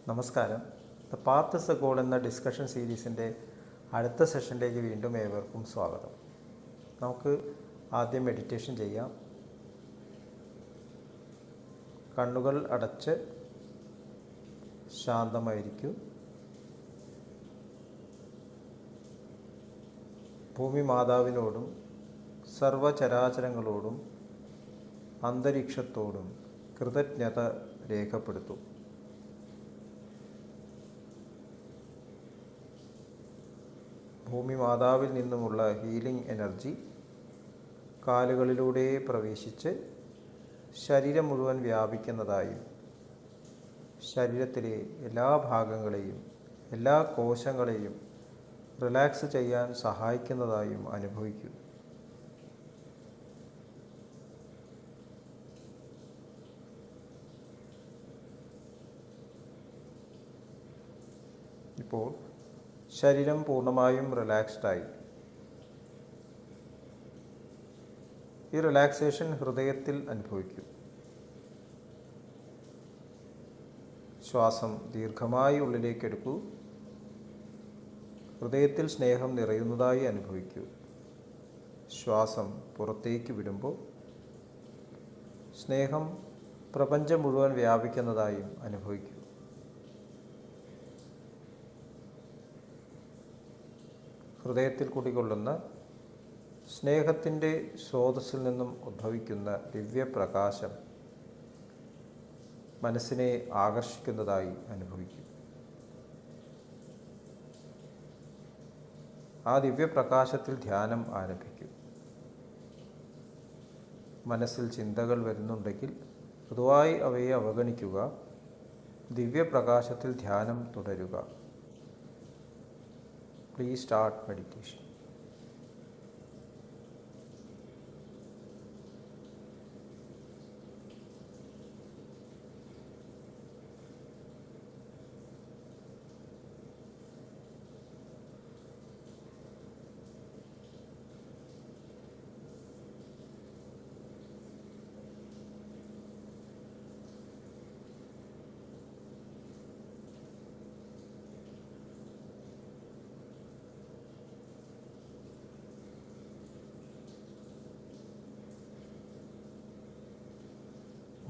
നമസ്കാരം. The path is the goal എന്ന discussion സീരീസിൻ്റെ അടുത്ത സെഷനിലേക്ക് വീണ്ടും ഏവർക്കും സ്വാഗതം. നമുക്ക് ആദ്യം മെഡിറ്റേഷൻ ചെയ്യാം. കണ്ണുകൾ അടച്ച് ശാന്തമായിരിക്കൂ. ഭൂമി മാതാവിനോടും സർവചരാചരങ്ങളോടും അന്തരീക്ഷത്തോടും കൃതജ്ഞത രേഖപ്പെടുത്തൂ. ഭൂമി മാതാവിൽ നിന്നുമുള്ള ഹീലിംഗ് എനർജി കാലുകളിലൂടെ പ്രവേശിച്ച് ശരീരം മുഴുവൻ വ്യാപിക്കുന്നതായും ശരീരത്തിലെ എല്ലാ ഭാഗങ്ങളെയും എല്ലാ കോശങ്ങളെയും റിലാക്സ് ചെയ്യാൻ സഹായിക്കുന്നതായും അനുഭവിക്കൂ. ഇപ്പോൾ ശരീരം പൂർണ്ണമായും റിലാക്സ്ഡായി. ഈ റിലാക്സേഷൻ ഹൃദയത്തിൽ അനുഭവിക്കൂ. ശ്വാസം ദീർഘമായി ഉള്ളിലേക്ക് എടുക്കൂ. ഹൃദയത്തിൽ സ്നേഹം നിറയുന്നതായി അനുഭവിക്കൂ. ശ്വാസം പുറത്തേക്ക് വിടുമ്പോൾ സ്നേഹം പ്രപഞ്ചം മുഴുവൻ വ്യാപിക്കുന്നതായും അനുഭവിക്കൂ. ഹൃദയത്തിൽ കുടികൊള്ളുന്ന സ്നേഹത്തിൻ്റെ സ്രോതസ്സിൽ നിന്നും ഉദ്ഭവിക്കുന്ന ദിവ്യപ്രകാശം മനസ്സിനെ ആകർഷിക്കുന്നതായി അനുഭവിക്കും. ആ ദിവ്യപ്രകാശത്തിൽ ധ്യാനം ആരംഭിക്കും. മനസ്സിൽ ചിന്തകൾ വരുന്നുണ്ടെങ്കിൽ പൊതുവായി അവയെ അവഗണിക്കുക. ദിവ്യപ്രകാശത്തിൽ ധ്യാനം തുടരുക. Please start meditation.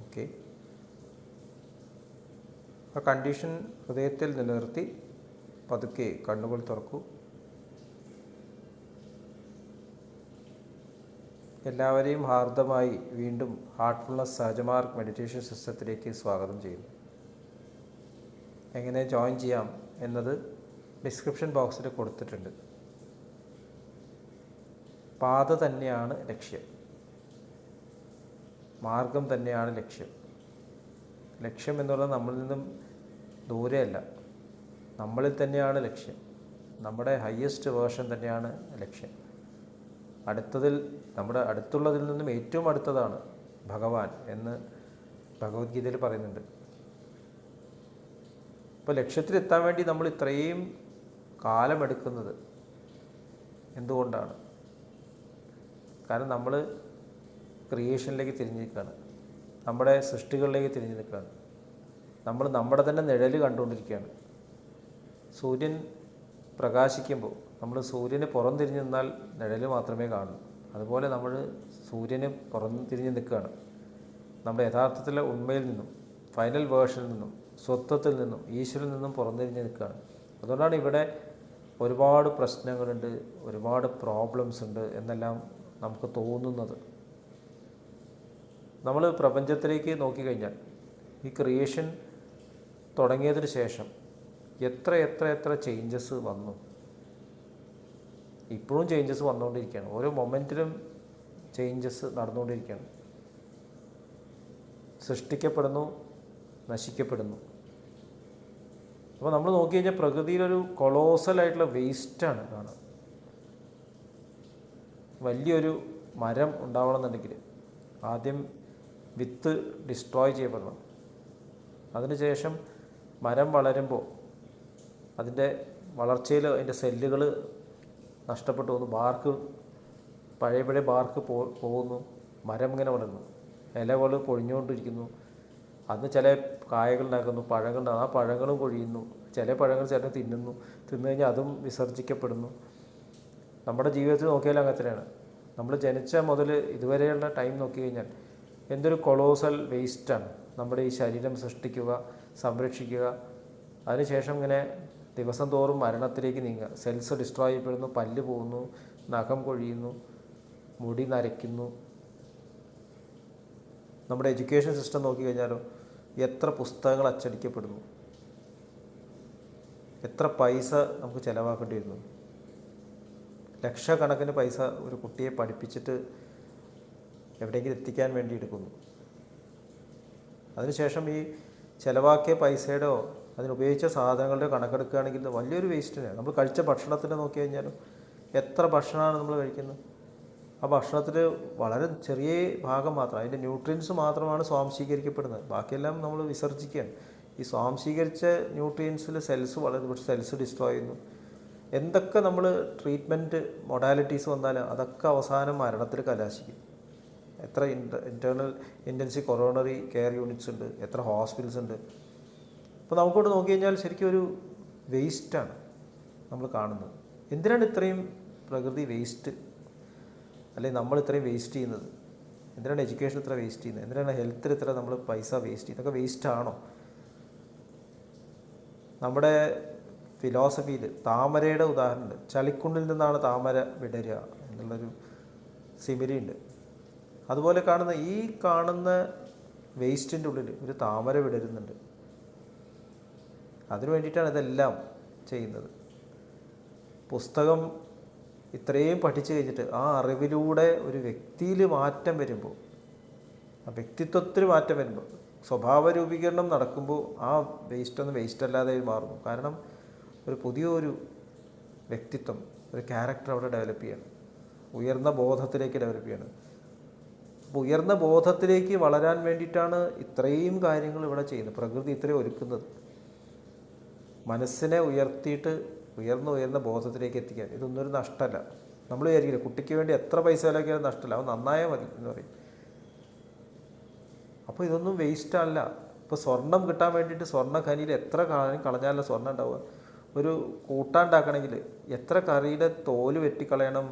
ഓക്കെ, ആ കണ്ടീഷൻ ഹൃദയത്തിൽ നിലനിർത്തി പതുക്കെ കണ്ണുകൾ തുറക്കൂ. എല്ലാവരെയും ഹാർദമായി വീണ്ടും ഹാർട്ട്ഫുൾനെസ് സഹജമാർഗ് മെഡിറ്റേഷൻ സിസ്റ്റത്തിലേക്ക് സ്വാഗതം ചെയ്യുന്നു. എങ്ങനെ ജോയിൻ ചെയ്യാം എന്നത് ഡിസ്ക്രിപ്ഷൻ ബോക്സിൽ കൊടുത്തിട്ടുണ്ട്. പാത തന്നെയാണ് ലക്ഷ്യം, മാർഗം തന്നെയാണ് ലക്ഷ്യം. ലക്ഷ്യം എന്നുള്ളത് നമ്മളിൽ നിന്നും ദൂരെയല്ല, നമ്മളിൽ തന്നെയാണ് ലക്ഷ്യം. നമ്മുടെ ഹയസ്റ്റ് വേർഷൻ തന്നെയാണ് ലക്ഷ്യം. നമ്മുടെ അടുത്തുള്ളതിൽ നിന്നും ഏറ്റവും അടുത്തതാണ് ഭഗവാൻ എന്ന് ഭഗവത്ഗീതയിൽ പറയുന്നുണ്ട്. അപ്പോൾ ലക്ഷ്യത്തിലെത്താൻ വേണ്ടി നമ്മൾ ഇത്രയും കാലമെടുക്കുന്നത് എന്തുകൊണ്ടാണ്? കാരണം നമ്മൾ ക്രിയേഷനിലേക്ക് തിരിഞ്ഞു നിൽക്കുകയാണ്, നമ്മുടെ സൃഷ്ടികളിലേക്ക് തിരിഞ്ഞു നിൽക്കുകയാണ്. നമ്മൾ നമ്മുടെ തന്നെ നിഴൽ കണ്ടുകൊണ്ടിരിക്കുകയാണ്. സൂര്യൻ പ്രകാശിക്കുമ്പോൾ നമ്മൾ സൂര്യന് പുറം തിരിഞ്ഞു നിന്നാൽ നിഴൽ മാത്രമേ കാണൂ. അതുപോലെ നമ്മൾ സൂര്യന് പുറം തിരിഞ്ഞ് നിൽക്കുകയാണ്. നമ്മുടെ യഥാർത്ഥത്തിലെ ഉണ്മയിൽ നിന്നും, ഫൈനൽ വേർഷനിൽ നിന്നും, സ്വത്വത്തിൽ നിന്നും, ഈശ്വരിൽ നിന്നും പുറംതിരിഞ്ഞ് നിൽക്കുകയാണ്. അതുകൊണ്ടാണ് ഇവിടെ ഒരുപാട് പ്രശ്നങ്ങളുണ്ട്, ഒരുപാട് പ്രോബ്ലംസ് ഉണ്ട് എന്നെല്ലാം നമുക്ക് തോന്നുന്നത്. നമ്മൾ പ്രപഞ്ചത്തിലേക്ക് നോക്കിക്കഴിഞ്ഞാൽ ഈ ക്രിയേഷൻ തുടങ്ങിയതിന് ശേഷം എത്ര ചേഞ്ചസ് വന്നു. ഇപ്പോഴും ചേഞ്ചസ് വന്നുകൊണ്ടിരിക്കുകയാണ്. ഓരോ മൊമെൻറ്റിലും ചേഞ്ചസ് നടന്നുകൊണ്ടിരിക്കുകയാണ്. സൃഷ്ടിക്കപ്പെടുന്നു, നശിക്കപ്പെടുന്നു. അപ്പോൾ നമ്മൾ നോക്കിക്കഴിഞ്ഞാൽ പ്രകൃതിയിലൊരു കൊളോസലായിട്ടുള്ള വേസ്റ്റാണ് കാണുക. വലിയൊരു മരം ഉണ്ടാവണമെന്നുണ്ടെങ്കിൽ ആദ്യം വിത്ത് ഡിസ്ട്രോയ് ചെയ്യപ്പെടണം. അതിനുശേഷം മരം വളരുമ്പോൾ അതിൻ്റെ വളർച്ചയിൽ അതിൻ്റെ സെല്ലുകൾ നഷ്ടപ്പെട്ടു പോകുന്നു. പഴയ ബാർക്ക് പോകുന്നു. മരം ഇങ്ങനെ വളരുന്നു. ഇലകൾ പൊഴിഞ്ഞുകൊണ്ടിരിക്കുന്നു. അന്ന് ചില കായകളുണ്ടാക്കുന്നു, പഴങ്ങളുണ്ടാകുന്നു, ആ പഴങ്ങളും കൊഴിയുന്നു. ചില പഴങ്ങൾ ചിലർ തിന്നു കഴിഞ്ഞാൽ അതും വിസർജിക്കപ്പെടുന്നു. നമ്മുടെ ജീവിതത്തിൽ നോക്കിയാൽ അങ്ങനെ തന്നെയാണ്. നമ്മൾ ജനിച്ച മുതൽ ഇതുവരെയുള്ള ടൈം നോക്കി കഴിഞ്ഞാൽ എന്തൊരു കൊളോസൽ വേസ്റ്റാണ് നമ്മുടെ ഈ ശരീരം സൃഷ്ടിക്കുക, സംരക്ഷിക്കുക. അതിനുശേഷം ഇങ്ങനെ ദിവസം തോറും മരണത്തിലേക്ക് നീങ്ങുക. സെൽസ് ഡിസ്ട്രോയ് ചെയ്യപ്പെടുന്നു, പല്ല് പോകുന്നു, നഖം കൊഴിയുന്നു, മുടി നരയ്ക്കുന്നു. നമ്മുടെ എഡ്യൂക്കേഷൻ സിസ്റ്റം നോക്കിക്കഴിഞ്ഞാലോ എത്ര പുസ്തകങ്ങൾ അച്ചടിക്കപ്പെടുന്നു, എത്ര പൈസ നമുക്ക് ചിലവാക്കേണ്ടി വരുന്നു. ലക്ഷക്കണക്കിന് പൈസ ഒരു കുട്ടിയെ പഠിപ്പിച്ചിട്ട് എവിടെയെങ്കിലും എത്തിക്കാൻ വേണ്ടി എടുക്കുന്നു. അതിനുശേഷം ഈ ചിലവാക്കിയ പൈസയുടെയോ അതിനുപയോഗിച്ച സാധനങ്ങളുടെ കണക്കെടുക്കുകയാണെങ്കിൽ വലിയൊരു വേസ്റ്റ് തന്നെയാണ്. നമ്മൾ കഴിച്ച ഭക്ഷണത്തിൻ്റെ നോക്കി കഴിഞ്ഞാലും എത്ര ഭക്ഷണമാണ് നമ്മൾ കഴിക്കുന്നത്. ആ ഭക്ഷണത്തിൽ വളരെ ചെറിയ ഭാഗം മാത്രം, അതിൻ്റെ ന്യൂട്രിയൻസ് മാത്രമാണ് സ്വാംശീകരിക്കപ്പെടുന്നത്. ബാക്കിയെല്ലാം നമ്മൾ വിസർജിക്കുകയാണ്. ഈ സ്വാംശീകരിച്ച ന്യൂട്രിയൻസിൽ സെൽസ് വളരെ, പക്ഷേ സെൽസ് ഡിസ്ട്രോയ് ചെയ്യുന്നു. എന്തൊക്കെ നമ്മൾ ട്രീറ്റ്മെൻറ്റ് മൊഡാലിറ്റീസ് വന്നാലും അതൊക്കെ അവസാനം മരണത്തിൽ കലാശിക്കും. എത്ര internal intensive coronary care units ഉണ്ട്, എത്ര ഹോസ്പിറ്റൽസ് ഉണ്ട്. അപ്പോൾ നമുക്കോട്ട് നോക്കി കഴിഞ്ഞാൽ ശരിക്കും ഒരു വേസ്റ്റാണ് നമ്മൾ കാണുന്നത്. എന്തിനാണ് ഇത്രയും പ്രകൃതി വേസ്റ്റ്, അല്ലെങ്കിൽ നമ്മൾ ഇത്രയും വേസ്റ്റ് ചെയ്യുന്നത്? എന്തിനാണ് എഡ്യൂക്കേഷൻ ഇത്ര വേസ്റ്റ് ചെയ്യുന്നത്? എന്തിനാണ് ഹെൽത്തിൽ ഇത്ര നമ്മൾ പൈസ വേസ്റ്റ് ചെയ്യുന്നത്? ഇതൊക്കെ വേസ്റ്റാണോ? നമ്മുടെ ഫിലോസഫിയിൽ താമരയുടെ ഉദാഹരണമുണ്ട്. ചളിക്കുണ്ടിൽ നിന്നാണ് താമര വിടരുക എന്നുള്ളൊരു സിമിലി ഉണ്ട്. അതുപോലെ ഈ കാണുന്ന വേസ്റ്റിൻ്റെ ഉള്ളിൽ ഒരു താമര വിടരുന്നുണ്ട്. അതിനു വേണ്ടിയിട്ടാണ് ഇതെല്ലാം ചെയ്യുന്നത്. പുസ്തകം ഇത്രയും പഠിച്ചു കഴിഞ്ഞിട്ട് ആ അറിവിലൂടെ ഒരു വ്യക്തിയിൽ മാറ്റം വരുമ്പോൾ, ആ വ്യക്തിത്വത്തിൽ മാറ്റം വരുമ്പോൾ, സ്വഭാവ രൂപീകരണം നടക്കുമ്പോൾ ആ വേസ്റ്റൊന്നും വേസ്റ്റ് അല്ലാതെ മാറുന്നു. കാരണം ഒരു പുതിയൊരു വ്യക്തിത്വം, ഒരു ക്യാരക്ടർ അവിടെ ഡെവലപ്പ് ചെയ്യണം, ഉയർന്ന ബോധത്തിലേക്ക് ഡെവലപ്പ് ചെയ്യണം. അപ്പോൾ ഉയർന്ന ബോധത്തിലേക്ക് വളരാൻ വേണ്ടിയിട്ടാണ് ഇത്രയും കാര്യങ്ങൾ ഇവിടെ ചെയ്യുന്നത്. പ്രകൃതി ഇത്രയും ഒരുക്കുന്നത് മനസ്സിനെ ഉയർത്തിയിട്ട് ഉയർന്ന ബോധത്തിലേക്ക് എത്തിക്കാൻ. ഇതൊന്നും ഒരു നഷ്ടമല്ല. നമ്മൾ വിചാരിക്കില്ല കുട്ടിക്ക് വേണ്ടി എത്ര പൈസ വിലക്കിയാലും നഷ്ടമല്ല, അവൻ നന്നായാൽ മതി എന്ന് പറയും. അപ്പോൾ ഇതൊന്നും വേസ്റ്റല്ല. ഇപ്പോൾ സ്വർണം കിട്ടാൻ വേണ്ടിയിട്ട് സ്വർണ്ണ ഖനിയിൽ എത്ര കാര്യം കളഞ്ഞാലല്ല സ്വർണ്ണം ഉണ്ടാവുക. ഒരു കൂട്ടാണ്ടാക്കണമെങ്കിൽ എത്ര കറിയുടെ തോല് വെട്ടിക്കളയണം,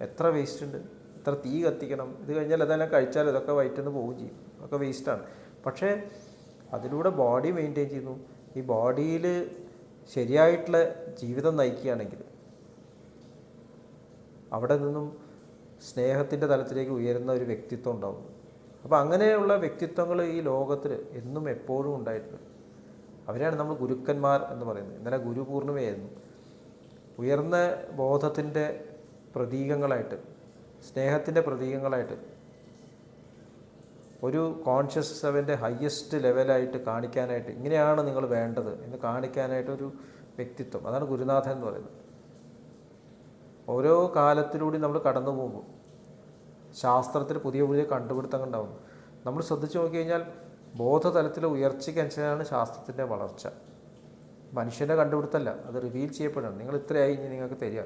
എത്ര വേസ്റ്റ് ഉണ്ട്, എത്ര തീ കത്തിക്കണം. ഇത് കഴിഞ്ഞാൽ അതെല്ലാം കഴിച്ചാൽ ഇതൊക്കെ വയറ്റിൽ നിന്ന് പോവുകയും ചെയ്യും. അതൊക്കെ വേസ്റ്റാണ്. പക്ഷേ അതിലൂടെ ബോഡി മെയിൻറ്റെയിൻ ചെയ്യുന്നു. ഈ ബോഡിയിൽ ശരിയായിട്ടുള്ള ജീവിതം നയിക്കുകയാണെങ്കിൽ അവിടെ നിന്നും സ്നേഹത്തിൻ്റെ തലത്തിലേക്ക് ഉയരുന്ന ഒരു വ്യക്തിത്വം ഉണ്ടാവും. അപ്പോൾ അങ്ങനെയുള്ള വ്യക്തിത്വങ്ങൾ ഈ ലോകത്തിൽ എന്നും എപ്പോഴും ഉണ്ടായിട്ടുണ്ട്. അവരെയാണ് നമ്മൾ ഗുരുക്കന്മാർ എന്ന് പറയുന്നത്. ഇന്നലെ ഗുരു പൂർണ്ണിമയായിരുന്നു. ഉയർന്ന ബോധത്തിൻ്റെ പ്രതീകങ്ങളായിട്ട്, സ്നേഹത്തിൻ്റെ പ്രതീകങ്ങളായിട്ട്, ഒരു കോൺഷ്യസ് അവൻ്റെ ഹയ്യസ്റ്റ് ലെവലായിട്ട് കാണിക്കാനായിട്ട്, ഇങ്ങനെയാണ് നിങ്ങൾ വേണ്ടത് എന്ന് കാണിക്കാനായിട്ടൊരു വ്യക്തിത്വം, അതാണ് ഗുരുനാഥൻ എന്ന് പറയുന്നത്. ഓരോ കാലത്തിലൂടെ നമ്മൾ കടന്നു പോകുമ്പോൾ ശാസ്ത്രത്തിൽ പുതിയ പുതിയ കണ്ടുപിടുത്തങ്ങൾ ഉണ്ടാകും. നമ്മൾ ശ്രദ്ധിച്ചു നോക്കിക്കഴിഞ്ഞാൽ ബോധതലത്തിലെ ഉയർച്ചയ്ക്കനുസരിച്ചാണ് ശാസ്ത്രത്തിൻ്റെ വളർച്ച. മനുഷ്യൻ്റെ കണ്ടുപിടുത്തമല്ല, അത് റിവീൽ ചെയ്യപ്പെടണം. നിങ്ങൾ ഇത്രയായി ഇനി നിങ്ങൾക്ക് തരിക.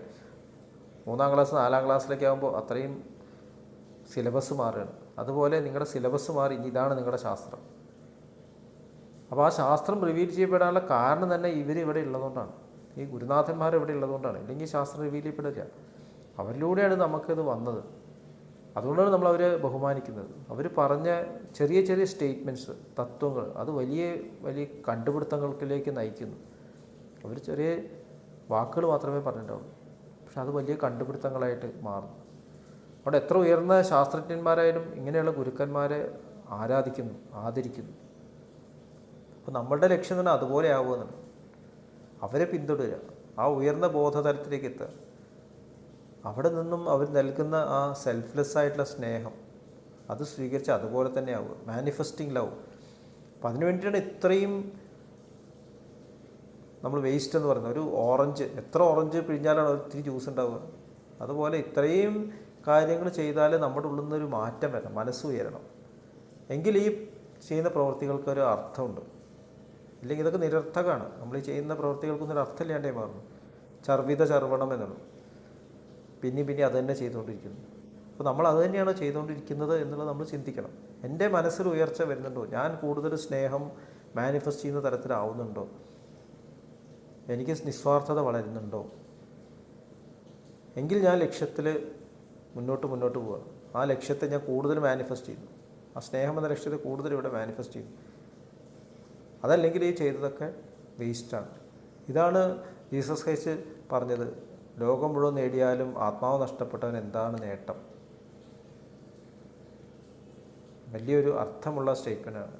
3ാം ക്ലാസ് 4ാം ക്ലാസ്സിലേക്ക് ആകുമ്പോൾ അത്രയും സിലബസ് മാറുകയാണ്. അതുപോലെ നിങ്ങളുടെ സിലബസ് മാറി, ഇനി ഇതാണ് നിങ്ങളുടെ ശാസ്ത്രം. അപ്പോൾ ആ ശാസ്ത്രം റിവീൽ ചെയ്യപ്പെടാനുള്ള കാരണം തന്നെ ഇവിടെ ഉള്ളതുകൊണ്ടാണ്, ഈ ഗുരുനാഥന്മാർ ഇവിടെ ഉള്ളതുകൊണ്ടാണ്. ഇല്ലെങ്കിൽ ശാസ്ത്രം റിവീൽ ചെയ്യപ്പെടില്ല. അവരിലൂടെയാണ് നമുക്കിത് വന്നത്. അതുകൊണ്ടാണ് നമ്മൾ അവരെ ബഹുമാനിക്കുന്നത്. അവർ പറഞ്ഞ ചെറിയ ചെറിയ സ്റ്റേറ്റ്മെൻറ്റ്സ്, തത്വങ്ങൾ, അത് വലിയ വലിയ കണ്ടുപിടുത്തങ്ങളിലേക്ക് നയിക്കുന്നു. അവർ ചെറിയ വാക്കുകൾ മാത്രമേ പറഞ്ഞിട്ടുള്ളൂ, പക്ഷെ അത് വലിയ കണ്ടുപിടുത്തങ്ങളായിട്ട് മാറും. അവിടെ എത്ര ഉയർന്ന ശാസ്ത്രജ്ഞന്മാരായാലും ഇങ്ങനെയുള്ള ഗുരുക്കന്മാരെ ആരാധിക്കുന്നു, ആദരിക്കുന്നു. അപ്പോൾ നമ്മളുടെ ലക്ഷ്യം തന്നെ അതുപോലെ ആവുമെന്നാണ്. അവരെ പിന്തുടരുക, ആ ഉയർന്ന ബോധതലത്തിലേക്ക് എത്തുക. അവിടെ നിന്നും അവർ നൽകുന്ന ആ സെൽഫ്ലെസ് ആയിട്ടുള്ള സ്നേഹം അത് സ്വീകരിച്ച് അതുപോലെ തന്നെ ആവുക, മാനിഫെസ്റ്റിംഗ് ലവ്. അപ്പം അതിനു വേണ്ടിയിട്ടാണ് ഇത്രയും നമ്മൾ വേസ്റ്റ് എന്ന് പറയുന്നത്. ഒരു ഓറഞ്ച്, എത്ര ഓറഞ്ച് പിഴിഞ്ഞാലാണ് ഒത്തിരി ജ്യൂസ് ഉണ്ടാവുക. അതുപോലെ ഇത്രയും കാര്യങ്ങൾ ചെയ്താൽ നമ്മുടെ ഉള്ളിൽ നിന്നൊരു മാറ്റം വരണം, മനസ്സ് ഉയരണം. എങ്കിൽ ഈ ചെയ്യുന്ന പ്രവൃത്തികൾക്കൊരു അർത്ഥമുണ്ട്. ഇല്ലെങ്കിൽ ഇതൊക്കെ നിരർത്ഥകമാണ്. നമ്മൾ ഈ ചെയ്യുന്ന പ്രവൃത്തികൾക്കൊന്നും ഒരു അർത്ഥമില്ലാണ്ടേ മാറുന്നു. ചർവിത ചർവണം എന്നുള്ളൂ, പിന്നെ അത് തന്നെ ചെയ്തുകൊണ്ടിരിക്കുന്നു. അപ്പോൾ നമ്മൾ അത് തന്നെയാണോ ചെയ്തുകൊണ്ടിരിക്കുന്നത് എന്നുള്ളത് നമ്മൾ ചിന്തിക്കണം. എൻ്റെ മനസ്സിൽ ഉയർച്ച വരുന്നുണ്ടോ? ഞാൻ കൂടുതൽ സ്നേഹം മാനിഫെസ്റ്റ് ചെയ്യുന്ന തരത്തിലാവുന്നുണ്ടോ? എനിക്ക് നിസ്വാർത്ഥത വളരുന്നുണ്ടോ? എങ്കിൽ ഞാൻ ലക്ഷ്യത്തിൽ മുന്നോട്ട് പോവുകയാണ്. ആ ലക്ഷ്യത്തെ ഞാൻ കൂടുതൽ മാനിഫെസ്റ്റ് ചെയ്യുന്നു. ആ സ്നേഹം എന്ന ലക്ഷ്യത്തെ കൂടുതൽ ഇവിടെ മാനിഫെസ്റ്റ് ചെയ്യുന്നു. അതല്ലെങ്കിൽ ഈ ചെയ്തതൊക്കെ വേസ്റ്റാണ്. ഇതാണ് ജീസസ് ക്രൈസ്റ്റ് പറഞ്ഞത്, ലോകം മുഴുവൻ നേടിയാലും ആത്മാവ് നഷ്ടപ്പെട്ടവൻ എന്താണ് നേട്ടം? വലിയൊരു അർത്ഥമുള്ള സ്റ്റേറ്റ്മെൻറ്റാണ്.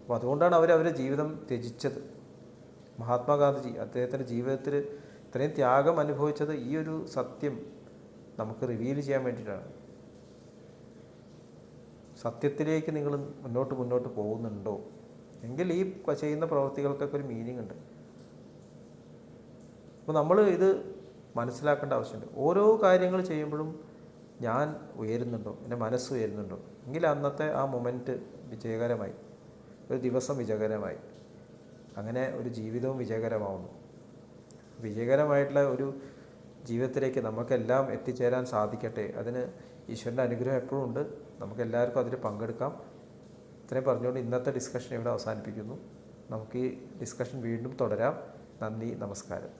അപ്പോൾ അതുകൊണ്ടാണ് അവരുടെ ജീവിതം ത്യജിച്ചത്. മഹാത്മാഗാന്ധിജി അദ്ദേഹത്തിൻ്റെ ജീവിതത്തിൽ ഇത്രയും ത്യാഗം അനുഭവിച്ചത് ഈ ഒരു സത്യം നമുക്ക് റിവീൽ ചെയ്യാൻ വേണ്ടിയിട്ടാണ്. സത്യത്തിലേക്ക് നിങ്ങൾ മുന്നോട്ട് പോകുന്നുണ്ടോ എങ്കിൽ ഈ ചെയ്യുന്ന പ്രവൃത്തികൾക്കൊക്കെ ഒരു മീനിങ് ഉണ്ട്. അപ്പോൾ നമ്മൾ ഇത് മനസ്സിലാക്കേണ്ട ആവശ്യമുണ്ട്. ഓരോ കാര്യങ്ങൾ ചെയ്യുമ്പോഴും ഞാൻ ഉയരുന്നുണ്ടോ, എൻ്റെ മനസ്സ് ഉയരുന്നുണ്ടോ, എങ്കിൽ അന്നത്തെ ആ മൊമെൻറ്റ് വിജയകരമായി, ഒരു ദിവസം വിജയകരമായി, അങ്ങനെ ഒരു ജീവിതവും വിജയകരമാവുന്നു. വിജയകരമായിട്ടുള്ള ഒരു ജീവിതത്തിലേക്ക് നമുക്കെല്ലാം എത്തിച്ചേരാൻ സാധിക്കട്ടെ. അതിന് ഈശ്വരൻ്റെ അനുഗ്രഹം എപ്പോഴും ഉണ്ട്. നമുക്കെല്ലാവർക്കും അതിൽ പങ്കെടുക്കാം. ഇത്രയും പറഞ്ഞുകൊണ്ട് ഇന്നത്തെ ഡിസ്കഷൻ ഇവിടെ അവസാനിപ്പിക്കുന്നു. നമുക്ക് ഈ ഡിസ്കഷൻ വീണ്ടും തുടരാം. നന്ദി, നമസ്കാരം.